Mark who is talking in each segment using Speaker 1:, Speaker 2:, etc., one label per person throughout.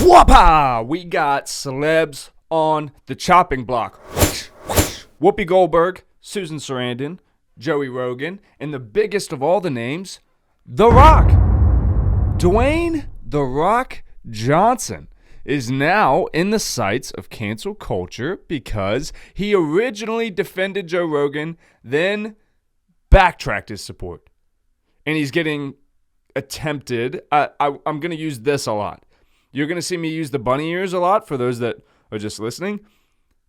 Speaker 1: Whoopah! We got celebs on the chopping block. Whoopi Goldberg, Susan Sarandon, Joey Rogan, and the biggest of all the names, The Rock. Dwayne The Rock Johnson is now in the sights of cancel culture because he originally defended Joe Rogan, then backtracked his support. And he's getting attempted. I'm going to use this a lot. You're going to see me use the bunny ears a lot for those that are just listening.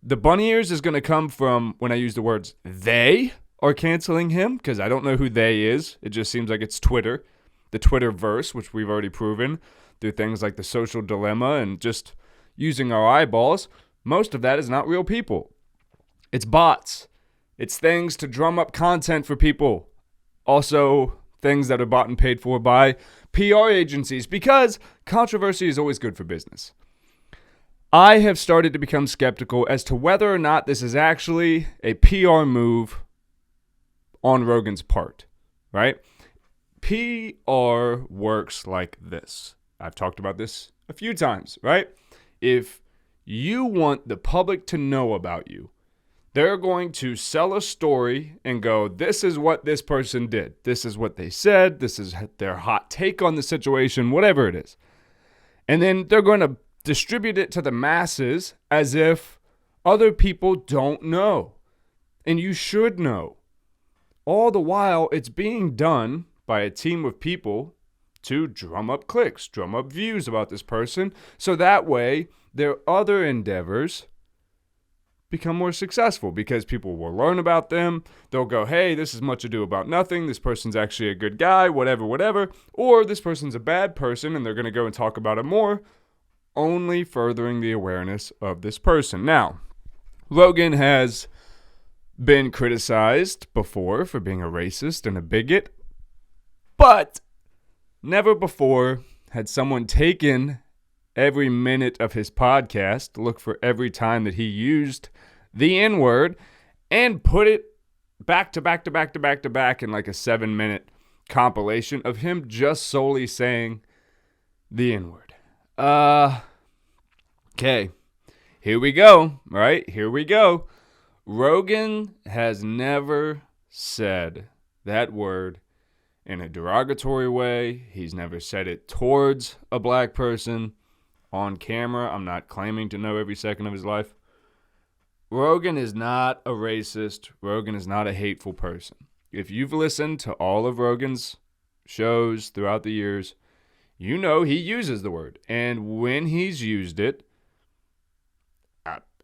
Speaker 1: The bunny ears is going to come from when I use the words they are canceling him, because I don't know who they is. It just seems like it's Twitter, the Twitterverse, which we've already proven through things like the social dilemma and just using our eyeballs. Most of that is not real people. It's bots. It's things to drum up content for people. Also, things that are bought and paid for by PR agencies, because controversy is always good for business. I have started to become skeptical as to whether or not this is actually a PR move on Rogan's part, right? PR works like this. I've talked about this a few times, right? If you want the public to know about you, they're going to sell a story and go, this is what this person did. This is what they said. This is their hot take on the situation, whatever it is. And then they're going to distribute it to the masses as if other people don't know. And you should know. All the while, it's being done by a team of people to drum up clicks, drum up views about this person, so that way their other endeavors become more successful, because people will learn about them. They'll go, hey, this is much ado about nothing. This person's actually a good guy, whatever. Or this person's a bad person, and they're going to go and talk about it more, only furthering the awareness of this person. Now, Rogan has been criticized before for being a racist and a bigot, but never before had someone taken every minute of his podcast, look for every time that he used the N-word, and put it back to back in like a 7-minute compilation of him just solely saying the N-word. Okay, here we go, right? Here we go. Rogan has never said that word in a derogatory way. He's never said it towards a black person on camera. I'm not claiming to know every second of his life. Rogan is not a racist. Rogan is not a hateful person. If you've listened to all of Rogan's shows throughout the years, you know he uses the word. And when he's used it,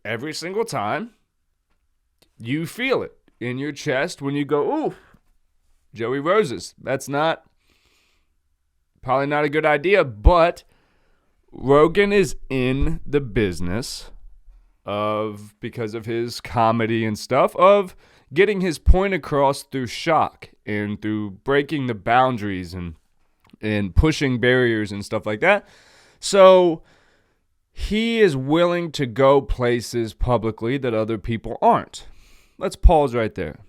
Speaker 1: every single time, you feel it in your chest when you go, ooh, Joey Roses. That's probably not a good idea, but Rogan is in the business of, because of his comedy and stuff, of getting his point across through shock and through breaking the boundaries and pushing barriers and stuff like that. So he is willing to go places publicly that other people aren't. Let's pause right there.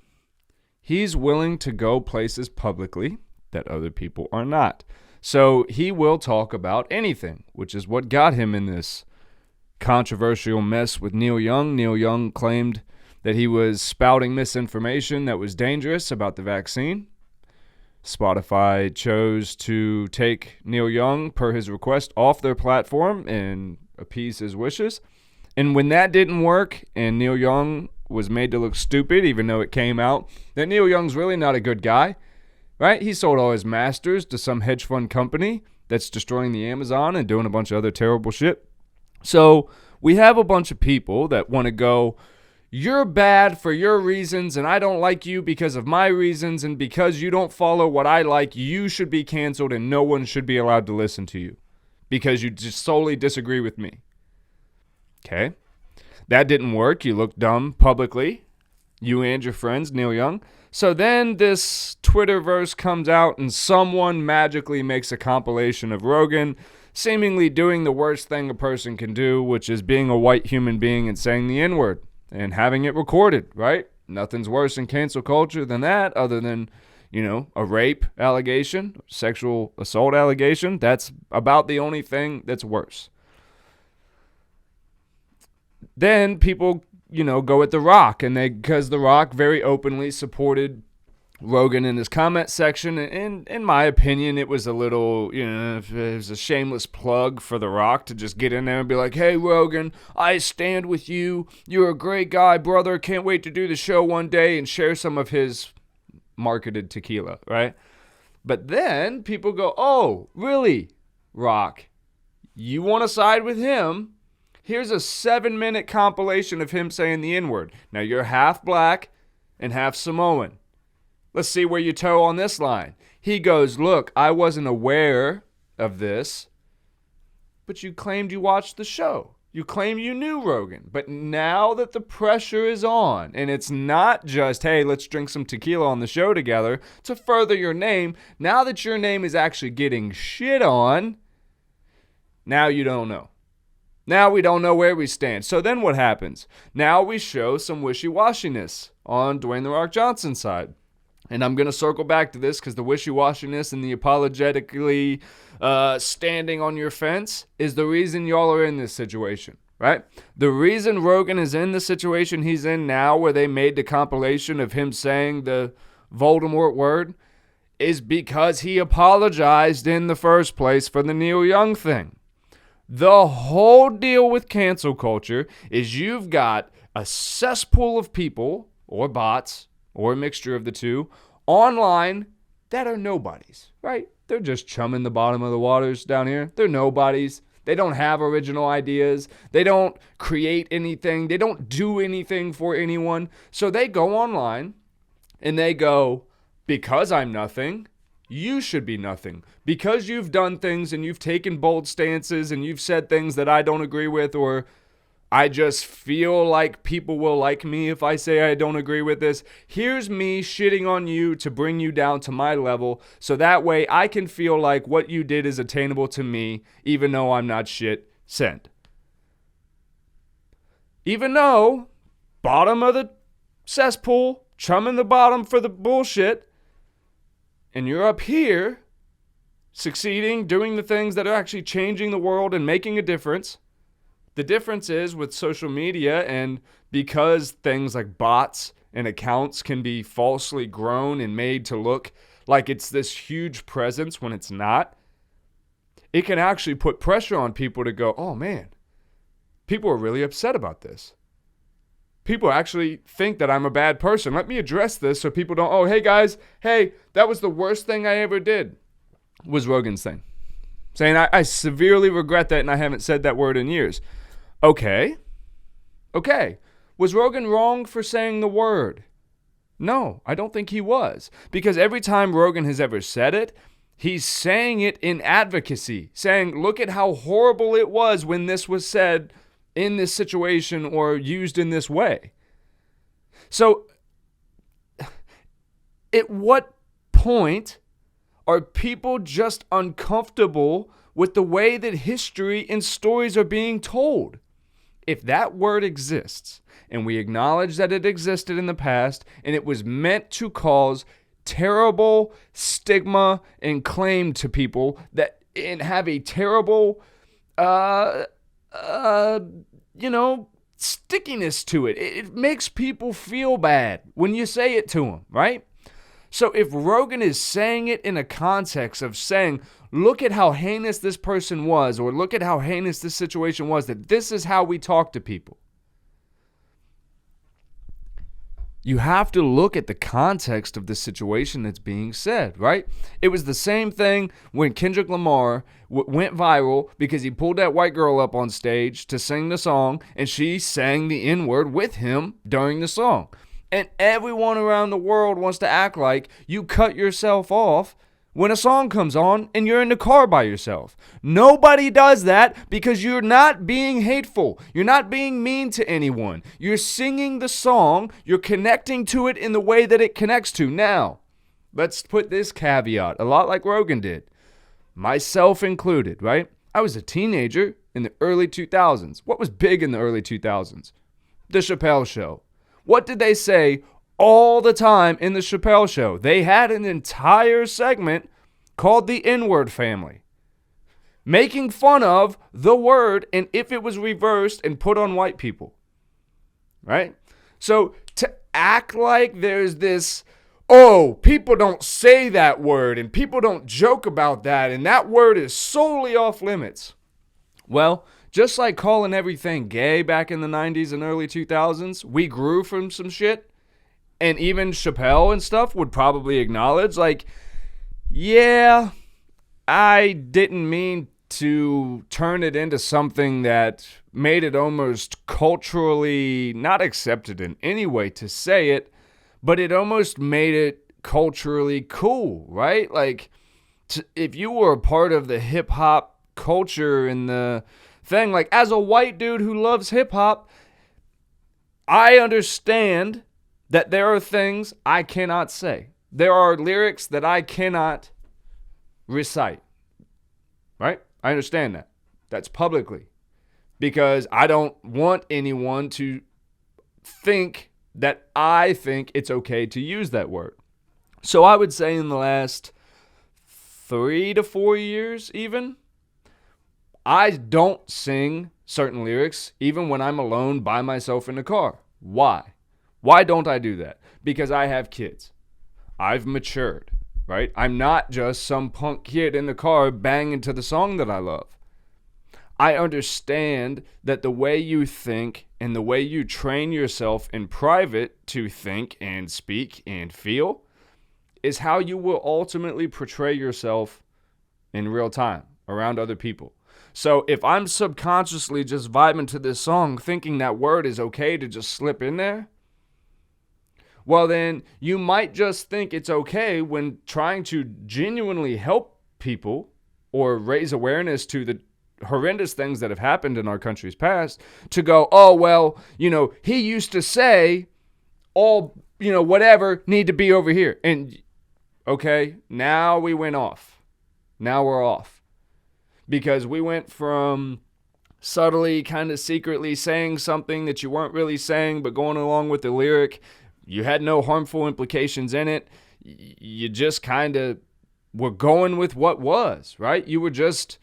Speaker 1: He's willing to go places publicly that other people are not. So he will talk about anything, which is what got him in this controversial mess with Neil Young. Neil Young claimed that he was spouting misinformation that was dangerous about the vaccine. Spotify chose to take Neil Young, per his request, off their platform and appease his wishes. And when that didn't work and Neil Young was made to look stupid, even though it came out that Neil Young's really not a good guy, right? He sold all his masters to some hedge fund company that's destroying the Amazon and doing a bunch of other terrible shit. So we have a bunch of people that want to go, you're bad for your reasons and I don't like you because of my reasons, and because you don't follow what I like, you should be canceled and no one should be allowed to listen to you because you just solely disagree with me. Okay? That didn't work. You looked dumb publicly. You and your friends, Neil Young. So then this Twitterverse comes out and someone magically makes a compilation of Rogan seemingly doing the worst thing a person can do, which is being a white human being and saying the N-word and having it recorded, right? Nothing's worse in cancel culture than that, other than, a rape allegation, sexual assault allegation. That's about the only thing that's worse. Then people, go at The Rock, and because The Rock very openly supported Rogan in his comment section, and in my opinion, it was a little, it was a shameless plug for The Rock to just get in there and be like, hey, Rogan, I stand with you. You're a great guy, brother. Can't wait to do the show one day, and share some of his marketed tequila, right? But then people go, oh, really, Rock? You want to side with him? Here's a 7-minute compilation of him saying the N-word. Now, you're half black and half Samoan. Let's see where you toe on this line. He goes, look, I wasn't aware of this, but you claimed you watched the show. You claim you knew Rogan. But now that the pressure is on, and it's not just, hey, let's drink some tequila on the show together to further your name, now that your name is actually getting shit on, now you don't know. Now we don't know where we stand. So then what happens? Now we show some wishy-washiness on Dwayne The Rock Johnson's side. And I'm going to circle back to this because the wishy-washiness and the apologetically standing on your fence is the reason y'all are in this situation, right? The reason Rogan is in the situation he's in now, where they made the compilation of him saying the Voldemort word, is because he apologized in the first place for the Neil Young thing. The whole deal with cancel culture is you've got a cesspool of people, or bots, or a mixture of the two, online that are nobodies, right? They're just chumming the bottom of the waters down here. They're nobodies. They don't have original ideas. They don't create anything. They don't do anything for anyone. So they go online and they go, because I'm nothing, you should be nothing. Because you've done things and you've taken bold stances and you've said things that I don't agree with, or I just feel like people will like me if I say I don't agree with this. Here's me shitting on you to bring you down to my level, so that way I can feel like what you did is attainable to me, even though I'm not shit. Send. Even though, bottom of the cesspool, chumming the bottom for the bullshit, and you're up here, succeeding, doing the things that are actually changing the world and making a difference. The difference is with social media, and because things like bots and accounts can be falsely grown and made to look like it's this huge presence when it's not, it can actually put pressure on people to go, oh man, people are really upset about this. People actually think that I'm a bad person. Let me address this so people don't, oh, hey guys, hey, that was the worst thing I ever did, was Rogan's thing. Saying, I severely regret that and I haven't said that word in years. Okay. Was Rogan wrong for saying the word? No, I don't think he was. Because every time Rogan has ever said it, he's saying it in advocacy. Saying, look at how horrible it was when this was said in this situation or used in this way. So, at what point are people just uncomfortable with the way that history and stories are being told? If that word exists, and we acknowledge that it existed in the past, and it was meant to cause terrible stigma and claim to people that, and have a terrible, stickiness to it. It makes people feel bad when you say it to them, right? So if Rogan is saying it in a context of saying, look at how heinous this person was, or look at how heinous this situation was, that this is how we talk to people, you have to look at the context of the situation that's being said, right? It was the same thing when Kendrick Lamar went viral because he pulled that white girl up on stage to sing the song, and she sang the N-word with him during the song. And everyone around the world wants to act like you cut yourself off when a song comes on and you're in the car by yourself. Nobody does that because you're not being hateful. You're not being mean to anyone. You're singing the song. You're connecting to it in the way that it connects to. Now, let's put this caveat, a lot like Rogan did, myself included, right? I was a teenager in the early 2000s. What was big in the early 2000s? The Chappelle Show. What did they say all the time in the Chappelle Show? They had an entire segment called the N-word family, making fun of the word and if it was reversed and put on white people. right? So to act like there's this, oh, people don't say that word and people don't joke about that and that word is solely off limits. Well, just like calling everything gay back in the 90s and early 2000s, we grew from some shit. And even Chappelle and stuff would probably acknowledge, like, yeah, I didn't mean to turn it into something that made it almost culturally not accepted in any way to say it, but it almost made it culturally cool, right? Like, if you were a part of the hip hop culture and the thing, like, as a white dude who loves hip hop, I understand that there are things I cannot say. There are lyrics that I cannot recite, right? I understand that. That's publicly. Because I don't want anyone to think that I think it's okay to use that word. So I would say in the last 3 to 4 years even, I don't sing certain lyrics even when I'm alone by myself in the car. Why? Why don't I do that? Because I have kids. I've matured, right? I'm not just some punk kid in the car banging to the song that I love. I understand that the way you think and the way you train yourself in private to think and speak and feel is how you will ultimately portray yourself in real time around other people. So if I'm subconsciously just vibing to this song thinking that word is okay to just slip in there, well then you might just think it's okay when trying to genuinely help people or raise awareness to the horrendous things that have happened in our country's past to go, oh, well, he used to say all, whatever need to be over here. And okay, now we went off. Now we're off. Because we went from subtly, kind of secretly saying something that you weren't really saying, but going along with the lyric, you had no harmful implications in it. You just kind of were going with what was, right? You were just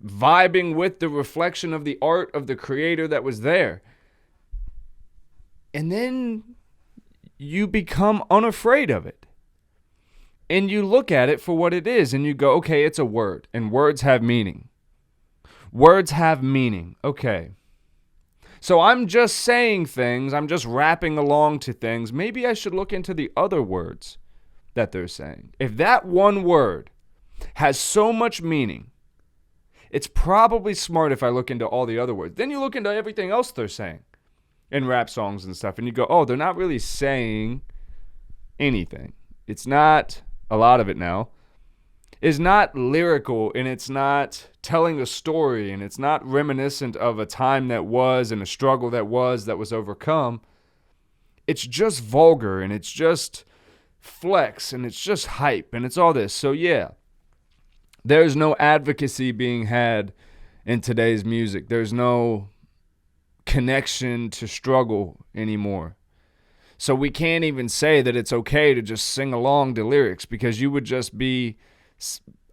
Speaker 1: vibing with the reflection of the art of the creator that was there. And then you become unafraid of it. And you look at it for what it is and you go, okay, it's a word and words have meaning. Words have meaning. Okay. So I'm just saying things. I'm just rapping along to things. Maybe I should look into the other words that they're saying. If that one word has so much meaning, it's probably smart if I look into all the other words. Then you look into everything else they're saying in rap songs and stuff. And you go, oh, they're not really saying anything. It's not, a lot of it now, is not lyrical and it's not telling a story and it's not reminiscent of a time that was and a struggle that was overcome. It's just vulgar and it's just flex and it's just hype and it's all this. So yeah. There's no advocacy being had in today's music. There's no connection to struggle anymore. So we can't even say that it's okay to just sing along to lyrics because you would just be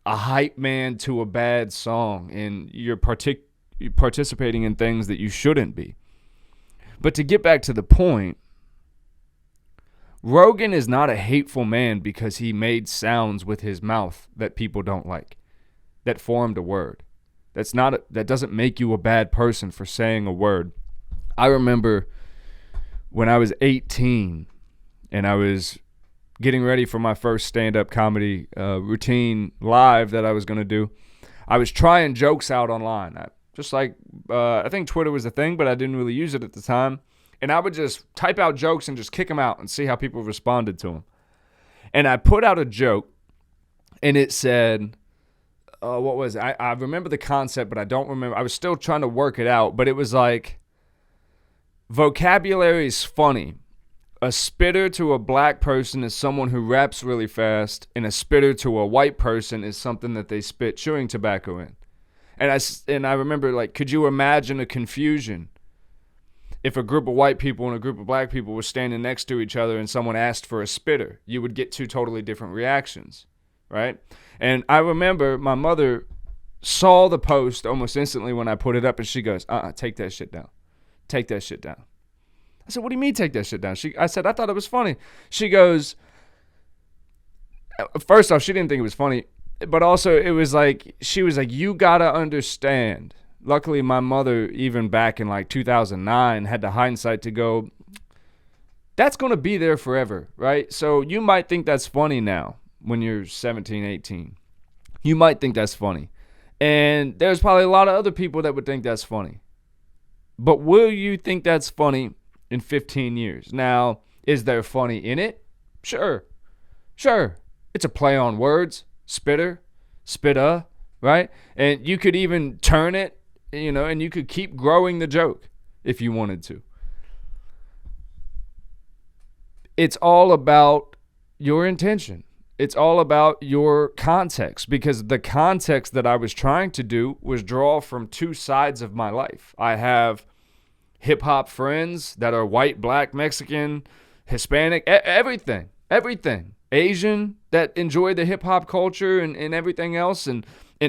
Speaker 1: a hype man to a bad song and you're participating in things that you shouldn't be. But to get back to the point, Rogan is not a hateful man because he made sounds with his mouth that people don't like. That formed a word. That doesn't make you a bad person for saying a word. I remember when I was 18 and I was getting ready for my first stand-up comedy routine live that I was going to do, I was trying jokes out online. I think Twitter was a thing, but I didn't really use it at the time. And I would just type out jokes and just kick them out and see how people responded to them. And I put out a joke and it said, what was it? I remember the concept, but I don't remember. I was still trying to work it out, but it was like, vocabulary is funny. A spitter to a black person is someone who raps really fast, and a spitter to a white person is something that they spit chewing tobacco in. And I remember, like, could you imagine a confusion if a group of white people and a group of black people were standing next to each other and someone asked for a spitter? You would get two totally different reactions, right? And I remember my mother saw the post almost instantly when I put it up, and she goes, take that shit down. Take that shit down. I said, what do you mean take that shit down? I said, I thought it was funny. She goes, first off, she didn't think it was funny, but also it was like, she was like, you gotta understand. Luckily, my mother, even back in like 2009, had the hindsight to go, that's going to be there forever, right? So you might think that's funny now when you're 17, 18. You might think that's funny. And there's probably a lot of other people that would think that's funny. But will you think that's funny in 15 years? Now, is there funny in it? Sure. It's a play on words. Spitter, spitta, right? And you could even turn it, and you could keep growing the joke if you wanted to. It's all about your intention. It's all about your context, because the context that I was trying to do was draw from two sides of my life. I have hip-hop friends that are white, black, Mexican, Hispanic, everything. Asian, that enjoy the hip-hop culture and everything else and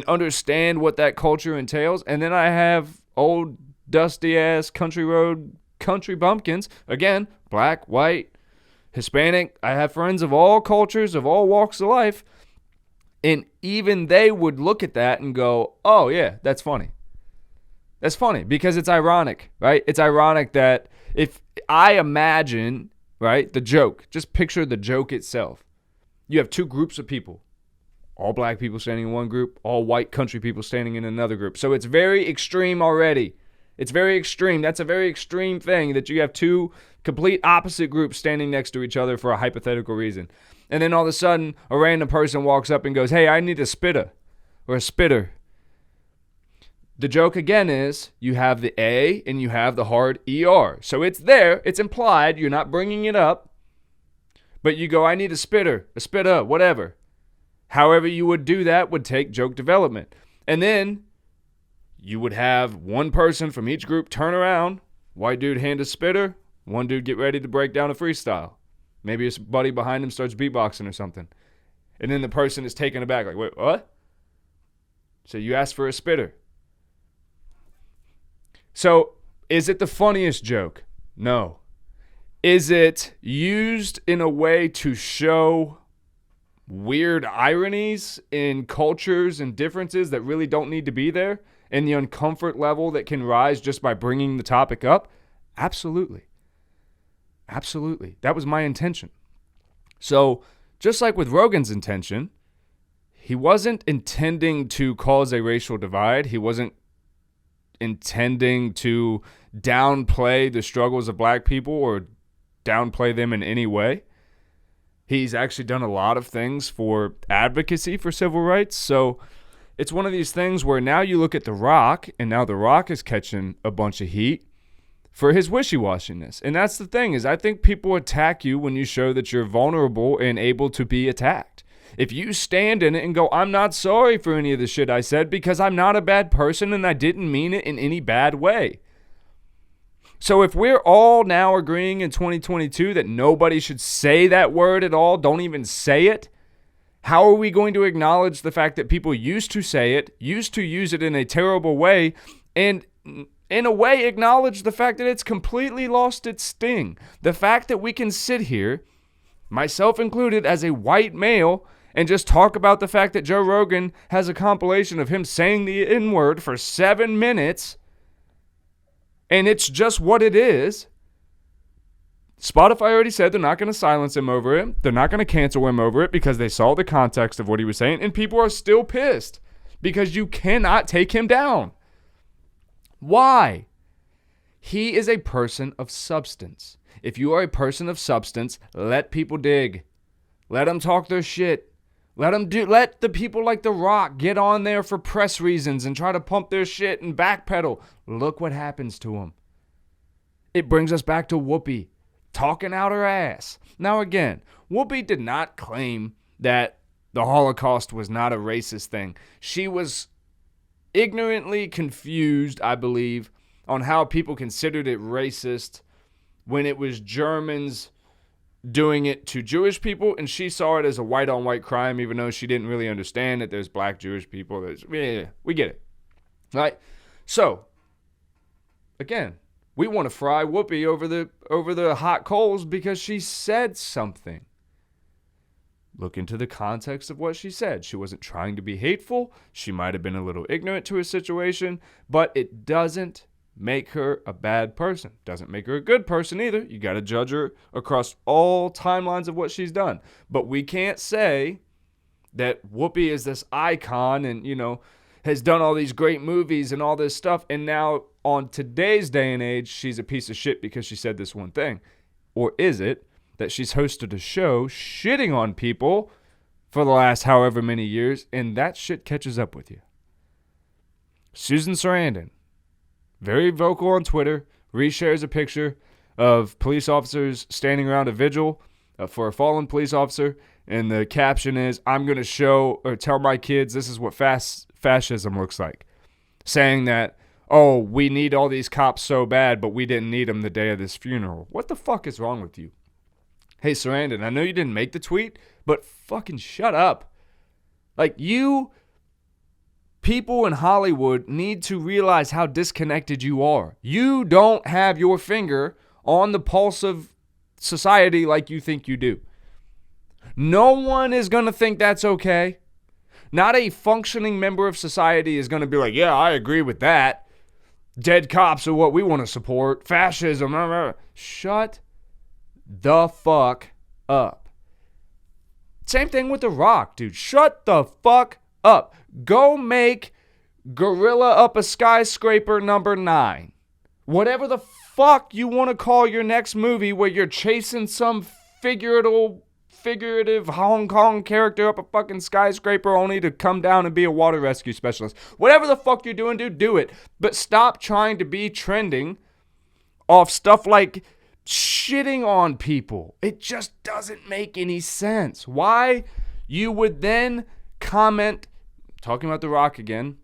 Speaker 1: understand what that culture entails. And then I have old, dusty-ass country road, country bumpkins, again, black, white, Hispanic. I have friends of all cultures, of all walks of life, and even they would look at that and go, oh yeah, that's funny. That's funny because it's ironic, right? It's ironic that if I imagine, right, the joke, just picture the joke itself. You have two groups of people, all black people standing in one group, all white country people standing in another group. So it's very extreme already. It's very extreme. That's a very extreme thing, that you have two complete opposite groups standing next to each other for a hypothetical reason. And then all of a sudden, a random person walks up and goes, hey, I need a spitter or a spitter. The joke again is you have the A and you have the hard ER. So it's there. It's implied. You're not bringing it up. But you go, I need a spitter, a spitter, whatever. However you would do that would take joke development. And then you would have one person from each group turn around, white dude hand a spitter, one dude get ready to break down a freestyle. Maybe his buddy behind him starts beatboxing or something. And then the person is taken aback, like, wait, what? So you asked for a spitter. So is it the funniest joke? No. Is it used in a way to show weird ironies in cultures and differences that really don't need to be there, and the uncomfort level that can rise just by bringing the topic up? Absolutely. That was my intention. So just like with Rogan's intention, he wasn't intending to cause a racial divide. He wasn't intending to downplay the struggles of black people or downplay them in any way. He's actually done a lot of things for advocacy for civil rights. So it's one of these things where now you look at The Rock, and now The Rock is catching a bunch of heat for his wishy-washiness. And that's the thing, is I think people attack you when you show that you're vulnerable and able to be attacked. If you stand in it and go, I'm not sorry for any of the shit I said because I'm not a bad person and I didn't mean it in any bad way. So if we're all now agreeing in 2022 that nobody should say that word at all, don't even say it, how are we going to acknowledge the fact that people used to say it, used to use it in a terrible way, and in a way acknowledge the fact that it's completely lost its sting? The fact that we can sit here, myself included, as a white male, and just talk about the fact that Joe Rogan has a compilation of him saying the N-word for 7 minutes, and it's just what it is. Spotify already said they're not going to silence him over it. They're not going to cancel him over it because they saw the context of what he was saying, and people are still pissed because you cannot take him down. Why? He is a person of substance. If you are a person of substance, let people dig. Let them talk their shit. Let the people like The Rock get on there for press reasons and try to pump their shit and backpedal. Look what happens to them. It brings us back to Whoopi talking out her ass. Now again, Whoopi did not claim that the Holocaust was not a racist thing. She was ignorantly confused, I believe, on how people considered it racist when it was Germans doing it to Jewish people, and she saw it as a white-on-white crime, even though she didn't really understand that there's black Jewish people. Yeah, we get it, right? So, again, We want to fry Whoopi over the hot coals because she said something. Look into the context of what she said. She wasn't trying to be hateful. She might have been a little ignorant to a situation, but it doesn't make her a bad person. Doesn't make her a good person either. You got to judge her across all timelines of what she's done. But we can't say that Whoopi is this icon and, has done all these great movies and all this stuff, and now on today's day and age, she's a piece of shit because she said this one thing. Or is it that she's hosted a show shitting on people for the last however many years, and that shit catches up with you? Susan Sarandon, very vocal on Twitter, reshares a picture of police officers standing around a vigil for a fallen police officer, and the caption is, "I'm going to show or tell my kids this is what fascism looks like." Saying that, oh, we need all these cops so bad, but we didn't need them the day of this funeral. What the fuck is wrong with you? Hey, Sarandon, I know you didn't make the tweet, but fucking shut up. Like, you people in Hollywood need to realize how disconnected you are. You don't have your finger on the pulse of society like you think you do. No one is going to think that's okay. Not a functioning member of society is going to be like, yeah, I agree with that. Dead cops are what we want to support. Fascism. Shut the fuck up. Same thing with The Rock, dude. Shut the fuck up. Go make Gorilla Up a Skyscraper #9. Whatever the fuck you want to call your next movie where you're chasing some figurative Hong Kong character up a fucking skyscraper only to come down and be a water rescue specialist. Whatever the fuck you're doing, dude, do it. But stop trying to be trending off stuff like shitting on people. It just doesn't make any sense. Why you would then comment, talking about The Rock again,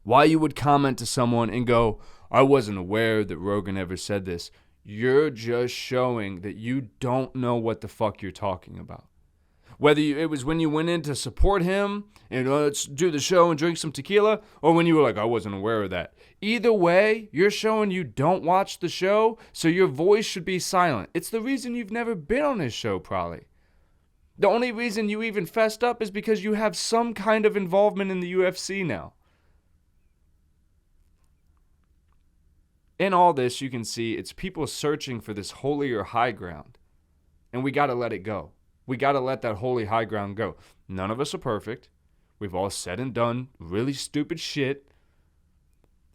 Speaker 1: why you would comment to someone and go, I wasn't aware that Rogan ever said this. You're just showing that you don't know what the fuck you're talking about. Whether it was when you went in to support him and let's do the show and drink some tequila, or when you were like, I wasn't aware of that. Either way, you're showing you don't watch the show, so your voice should be silent. It's the reason you've never been on this show, probably. The only reason you even fessed up is because you have some kind of involvement in the UFC now. In all this, you can see it's people searching for this holier high ground. And we got to let it go. We got to let that holy high ground go. None of us are perfect. We've all said and done really stupid shit.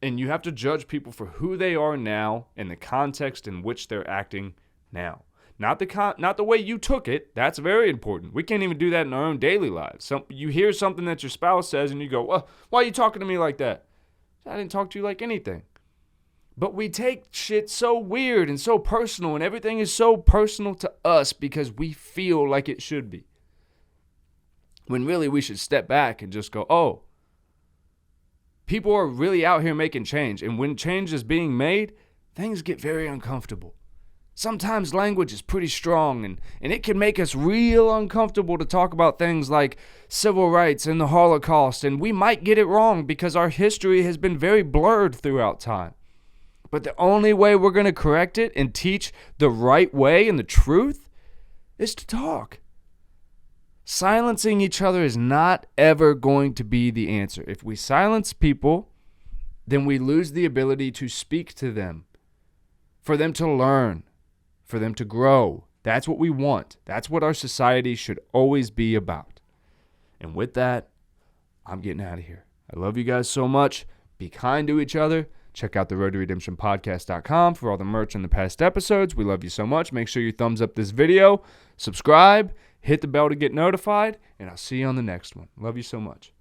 Speaker 1: And you have to judge people for who they are now and the context in which they're acting now. Not the way you took it. That's very important. We can't even do that in our own daily lives. You hear something that your spouse says and you go, well, why are you talking to me like that? I didn't talk to you like anything. But we take shit so weird and so personal, and everything is so personal to us because we feel like it should be. When really we should step back and just go, oh, people are really out here making change. And when change is being made, things get very uncomfortable. Sometimes language is pretty strong, and it can make us real uncomfortable to talk about things like civil rights and the Holocaust. And we might get it wrong because our history has been very blurred throughout time. But the only way we're going to correct it and teach the right way and the truth is to talk. Silencing each other is not ever going to be the answer. If we silence people, then we lose the ability to speak to them, for them to learn, for them to grow. That's what we want. That's what our society should always be about. And with that, I'm getting out of here. I love you guys so much. Be kind to each other. Check out the roadtoredemptionpodcast.com for all the merch in the past episodes. We love you so much. Make sure you thumbs up this video, subscribe, hit the bell to get notified, and I'll see you on the next one. Love you so much.